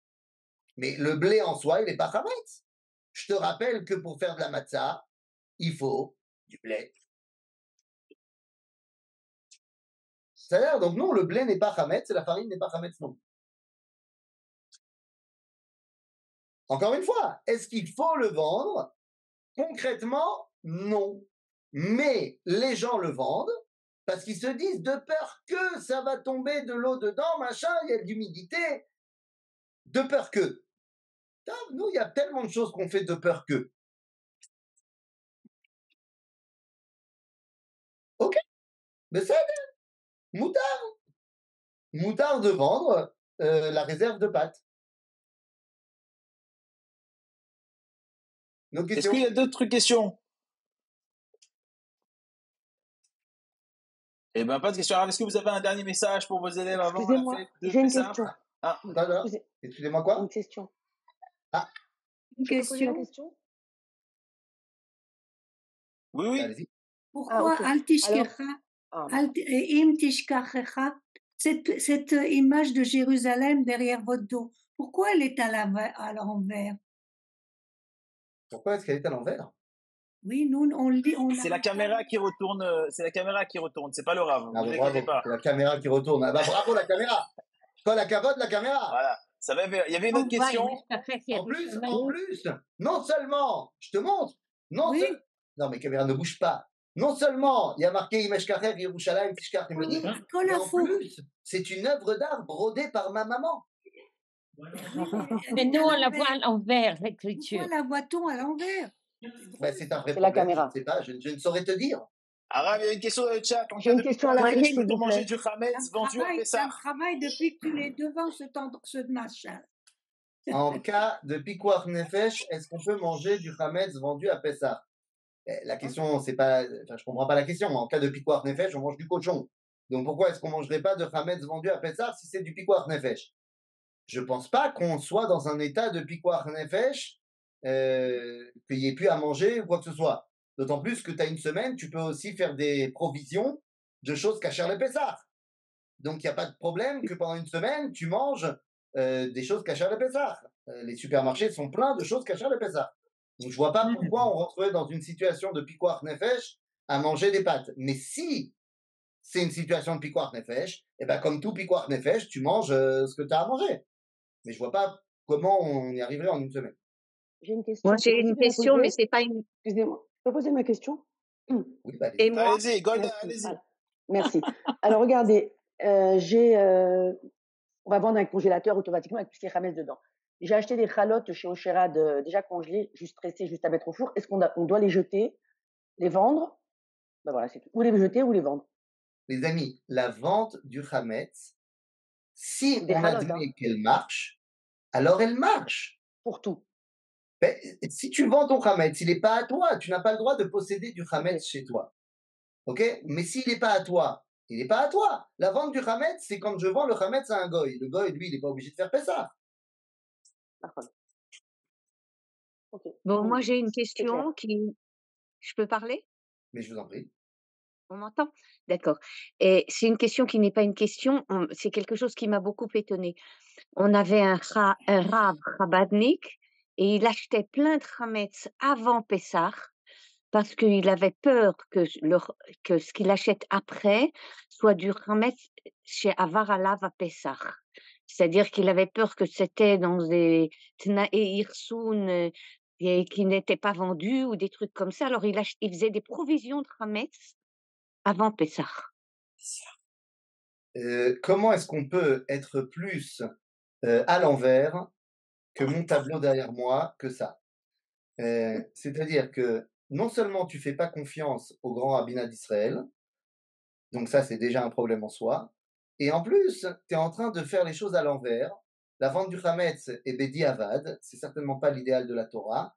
Mais le blé en soi, il n'est pas chametz. Je te rappelle que pour faire de la matzah, il faut du blé. C'est-à-dire, donc non, le blé n'est pas chametz et la farine n'est pas chametz non plus. Encore une fois, est-ce qu'il faut le vendre? Concrètement, non. mais les gens le vendent parce qu'ils se disent de peur que ça va tomber de l'eau dedans, machin, il y a de l'humidité, de peur que. Putain, nous, il y a tellement de choses qu'on fait de peur que. Ok, mais c'est moutard de vendre la réserve de pâtes. Nos Est-ce questions. qu'il y a d'autres questions? Eh ben, pas de questions. Alors, est-ce que vous avez un dernier message pour vos élèves avant la Excusez-moi, fête de j'ai une Pessah? question. Ah, Voilà. Excusez- Excusez-moi quoi? Une question. Ah, Une Je peux poser la question. question? oui, oui. allez-y. Pourquoi ok. Al Tishkecha, Ah, Im Tishkachecha, cette image de Jérusalem derrière votre dos, pourquoi elle est à l'envers? Pourquoi est-ce qu'elle est à l'envers? Oui, nous, on lit, on C'est la n'arrête pas. caméra qui retourne. C'est la caméra qui retourne. C'est pas le rave. Ah Vous bah inquiétez bravo, pas. c'est la caméra qui retourne. Ah bah bravo la caméra. Pas la carotte, la caméra. Voilà. Ça va. Il y avait une autre question. En plus, non seulement, je te montre, non Oui. seulement, non mais caméra ne bouge pas. Non seulement il y a marqué Imesh Kacher, Yerushalayim, Tishkach Emedi, mais en plus, c'est une œuvre d'art brodée par ma maman. Mais nous, on la voit à l'envers, l'écriture. Pourquoi la voit-on à l'envers? Ben, c'est un vrai C'est la problème, caméra. je ne sais pas, je ne saurais te dire. Arabe, il y a une question dans le chat. En J'ai cas une de question à la Pessah, fin, est-ce s'il peut-on vous manger plaît. du Hametz vendu à Ça Pessah? me travaille depuis que tu es devant ce machin. En cas de Pikuach Nefesh, est-ce qu'on peut manger du Hametz vendu à Pessah? La question, c'est pas, enfin, je comprends pas la question. En cas de Pikuach Nefesh, on mange du cochon. Donc pourquoi est-ce qu'on mangerait pas de Hametz vendu à Pessah si c'est du Pikuach Nefesh? Je pense pas qu'on soit dans un état de Pikuach Nefesh, qu'il n'y ait plus à manger ou quoi que ce soit. D'autant plus que tu as une semaine, tu peux aussi faire des provisions de choses cachères les Pessah. Donc il n'y a pas de problème que pendant une semaine, tu manges des choses cachères les Pessah. Les supermarchés sont pleins de choses cachères les Pessah. Donc je vois pas pourquoi on rentrerait dans une situation de Pikuach Nefesh à manger des pâtes. Mais si c'est une situation de Pikuach Nefesh, et ben comme tout Pikuach Nefesh, tu manges ce que tu as à manger. Mais je vois pas comment on y arriverait en une semaine. J'ai une question. Moi, C'est j'ai une possible de la question, poser? mais c'est pas une. Excusez-moi. Je peux poser ma question? Oui, bah Et allez-y. moi, Allez-y, Golda, Merci. allez-y. Voilà. Merci. Alors, regardez, on va vendre un congélateur automatiquement avec tout ce qui est Hametz dedans. J'ai acheté des chalotes chez Oshera déjà congelées, juste pressées, juste à mettre au four. Est-ce on doit les jeter, les vendre? Ben voilà, c'est tout. Ou les jeter ou les vendre. Les amis, la vente du Hametz, si Des on chalotes, admet qu'elle marche, alors elle marche. pour tout. Ben, si tu vends ton Hametz, il n'est pas à toi. Tu n'as pas le droit de posséder du Hametz Ok. chez toi. Ok? Mais s'il n'est pas à toi, il n'est pas à toi. La vente du Hametz, c'est quand je vends le Hametz à un goy. Le goy, lui, il n'est pas obligé de faire Pessah. D'accord. Ok. bon, moi, j'ai une C'est clair. question qui. Je peux parler? Mais je vous en prie. On m'entend? D'accord. Et c'est une question qui n'est pas une question, c'est quelque chose qui m'a beaucoup étonnée. On avait un Rav Chabadnik et il achetait plein de Hametz avant Pessah parce qu'il avait peur que ce qu'il achète après soit du Hametz chez Avar Alav à Pessah. C'est-à-dire qu'il avait peur que c'était dans des Tnae Hirsoun et qui n'étaient pas vendus ou des trucs comme ça. Alors il faisait des provisions de Hametz avant Pessah. Comment est-ce qu'on peut être plus à l'envers que mon tableau derrière moi que ça? C'est-à-dire que non seulement tu fais pas confiance au grand rabbinat d'Israël, donc ça c'est déjà un problème en soi, et en plus tu es en train de faire les choses à l'envers. La vente du Hametz est Bedi Avad, c'est certainement pas l'idéal de la Torah,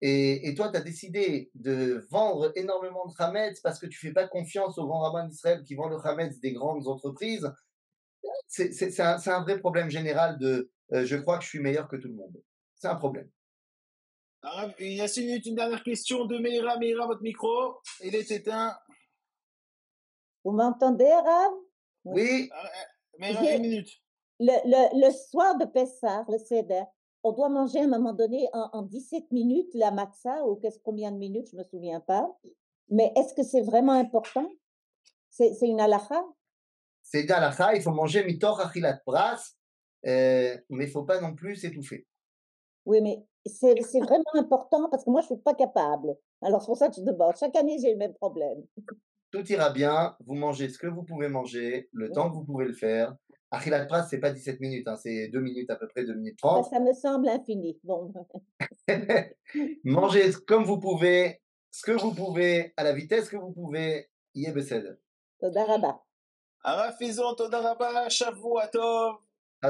et toi tu as décidé de vendre énormément de Hametz parce que tu fais pas confiance au grand rabbin d'Israël qui vend le Hametz des grandes entreprises. C'est un vrai problème général de je crois que je suis meilleur que tout le monde. C'est un problème. Arabe, il y a 6 minutes, une dernière question de Meira. Meira, votre micro, il est éteint. Vous m'entendez, Arabe? Oui, Meira, J'ai- 1 minute. Le soir de Pessah, le Seder, on doit manger à un moment donné en 17 minutes la matzah, ou combien de minutes, je ne me souviens pas. Mais est-ce que c'est vraiment important? C'est une halakha? c'est d'Alacha, il faut manger mitor achilat pras, mais il faut pas non plus s'étouffer. Oui, mais c'est vraiment important parce que moi, je suis pas capable. Alors, c'est pour ça que je demande. Chaque année, j'ai le même problème. Tout ira bien, vous mangez ce que vous pouvez manger, le temps que vous pouvez le faire. Achilat Pras, c'est pas 17 minutes, hein, c'est 2 minutes à peu près, 2 minutes Enfin, 30. ça me semble infini. Bon. Mangez comme vous pouvez, ce que vous pouvez, à la vitesse que vous pouvez. Yé besed. Toda rabba. Araf Izon, Toda Rabba, Shavua Tov.